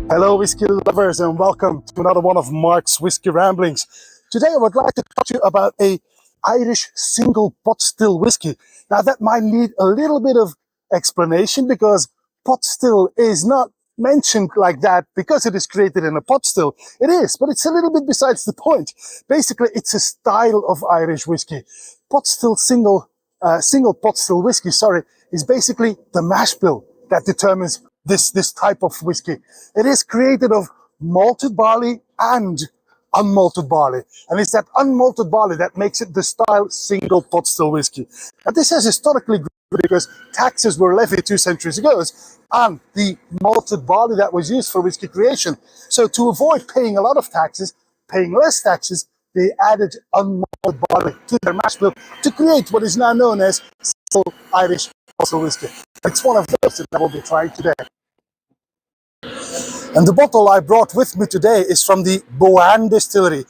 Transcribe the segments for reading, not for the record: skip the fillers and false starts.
Hello whiskey lovers, and welcome to another one of Mark's Whiskey Ramblings. Today I would like to talk to you about a Irish single pot still whiskey. Now that might need a little bit of explanation because pot still is not mentioned like that because it is created in a pot still. It is, but it's a little bit besides the point. Basically, it's a style of Irish whiskey. Pot still single pot still whiskey, is basically the mash bill that determines this type of whiskey. It is created of malted barley and unmalted barley. And it's that unmalted barley that makes it the style single pot still whiskey. And this has historically grown because taxes were levied 2 centuries ago on the malted barley that was used for whiskey creation. So to avoid paying a lot of taxes, paying less taxes, they added unmalted barley to their mash bill to create what is now known as still Irish pot still whiskey. It's one of those that I will be trying today. And the bottle I brought with me today is from the Boann distillery.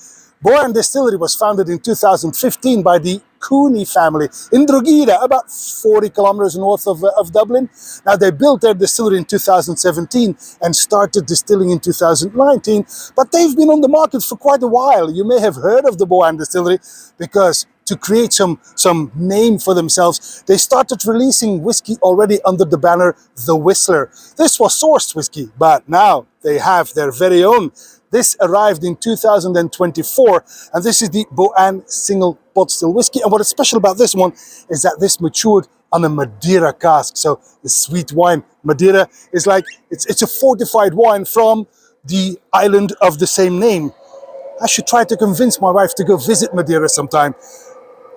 Boann distillery was founded in 2015 by the Cooney family in Drogheda, about 40 kilometers north of Dublin. Now they built their distillery in 2017 and started distilling in 2019, but they've been on the market for quite a while. You may have heard of the Boann distillery because to create some name for themselves, they started releasing whiskey already under the banner The Whistler. This was sourced whiskey, but now they have their very own. This arrived in 2024, and this is the Boann single pot still whiskey. And what is special about this one is that this matured on a Madeira cask. So the sweet wine Madeira is like, it's a fortified wine from the island of the same name. I should try to convince my wife to go visit Madeira sometime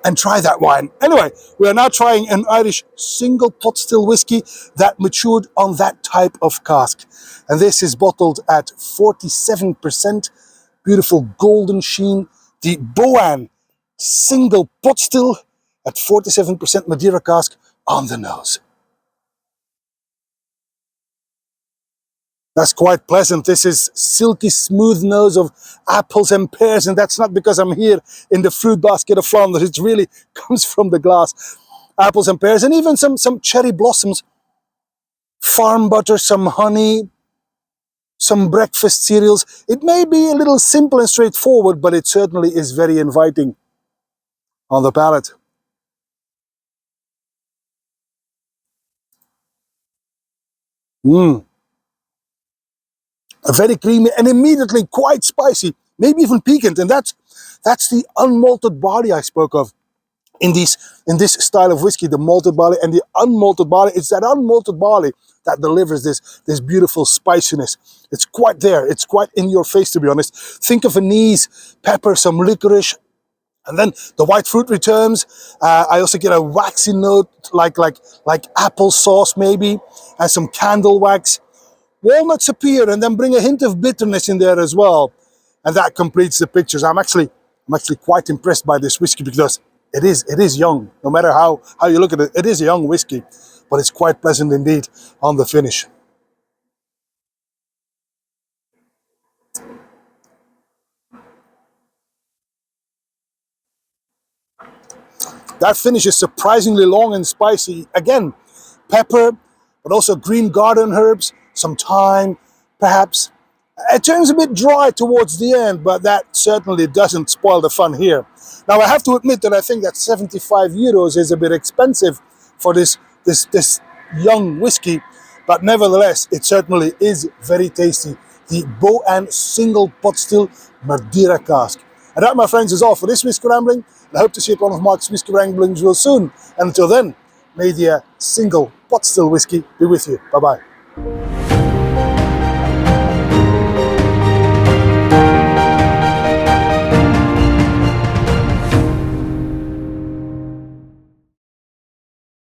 and try that wine. Anyway, we are now trying an Irish single pot still whiskey that matured on that type of cask. And this is bottled at 47%, beautiful golden sheen. The Boann single pot still at 47% Madeira cask on the nose. That's quite pleasant. This is silky smooth nose of apples and pears, and that's not because I'm here in the fruit basket of Flanders. It really comes from the glass. Apples and pears, and even some cherry blossoms, farm butter, some honey, some breakfast cereals. It may be a little simple and straightforward, but it certainly is very inviting on the palate. Very creamy and immediately quite spicy, maybe even piquant, and that's the unmalted barley I spoke of in this style of whiskey. The malted barley and the unmalted barley. It's that unmalted barley that delivers this beautiful spiciness. It's quite there. It's quite in your face, to be honest. Think of anise, pepper, some licorice, and then the white fruit returns. I also get a waxy note like applesauce maybe, and some candle wax. Walnuts appear and then bring a hint of bitterness in there as well, and that completes the pictures. I'm actually quite impressed by this whiskey because it is young. No matter how you look at it, it is a young whiskey, but it's quite pleasant indeed on the finish. That finish is surprisingly long and spicy. Again, pepper, but also green garden herbs, some thyme, perhaps. It turns a bit dry towards the end, but that certainly doesn't spoil the fun here. Now, I have to admit that I think that 75 euros is a bit expensive for this young whiskey, but nevertheless, it certainly is very tasty. The Boann single pot still Madeira cask. And that, my friends, is all for this Whiskey Rambling. I hope to see you at one of Mark's Whiskey Ramblings real soon. And until then, may the single pot still whiskey be with you. Bye-bye.